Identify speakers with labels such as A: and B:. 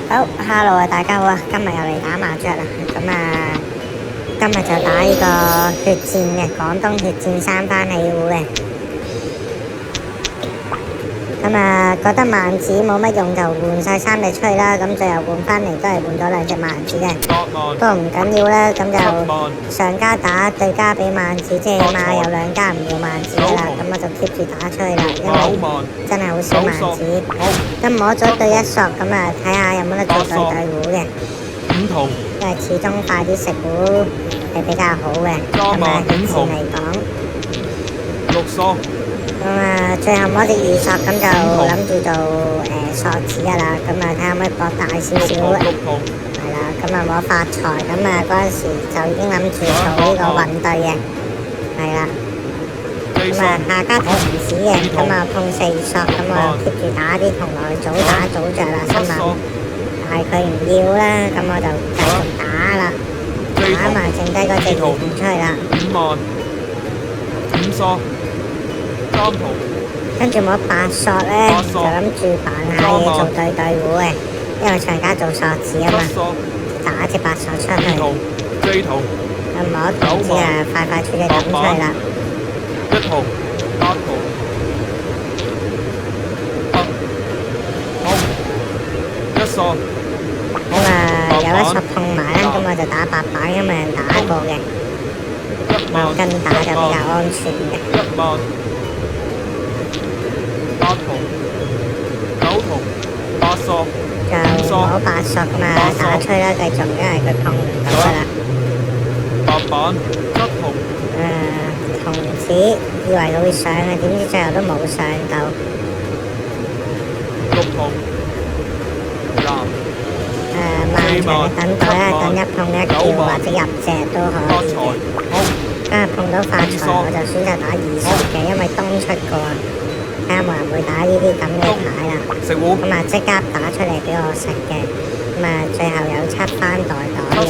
A: 好，hello 啊，大家好啊，今日又嚟打麻雀啦。咁啊，今日就打呢個血戰嘅廣東血戰三番起壺嘅。咁啊，覺得萬子冇乜用就換晒3隻出去啦。咁最後換翻嚟都係換咗2隻萬子嘅，不過唔緊要啦。咁就上家打對家俾萬子，即係起碼有2家唔要萬子啦。咁我就 keep 住打出去啦，因為真係好少萬子。咁摸咗對1索，咁啊睇下有冇得做對壺嘅。因為始終快啲食壺係比較好嘅。咁啊，血戰嚟講
B: 6索。
A: 咁啊，最後摸隻2索，咁就諗住做索子噶啦。咁啊，睇下可唔可以博大少少嘅。係啦，咁啊摸發財，咁啊嗰陣時就已經諗住做呢個運對嘅。係啦。咁啊，下家同唔止嘅，咁啊碰4索，咁啊 keep 住打啲同落去，早打早着啦，心諗。但係佢唔要啦，咁我就繼續打啦，打埋剩低嗰隻2出去啦。
B: 5索。
A: 跟住摸8索咧，就諗住扮下嘢做對壺嘅，因為上家做索子啊嘛，打隻8索出去。咁摸同之啊，快快脆脆抌出去啦。咁啊，有1索碰埋啦，咁我就打8板，因為人打過嘅，跟打就比較安全嘅。就摸8索咁啊，打出啦，繼續，因為佢碰唔到噶啦。同子以為佢會上嘅，點知最後都冇上到。漫長嘅等待啦，等1碰1叫或者入隻都可以嘅。今日碰到發財，我就選擇打2索嘅，因為東出過，睇下冇人會打呢啲咁嘅牌啦。咁啊即刻打出嚟俾我食嘅，咁啊最後有7番袋袋嘅。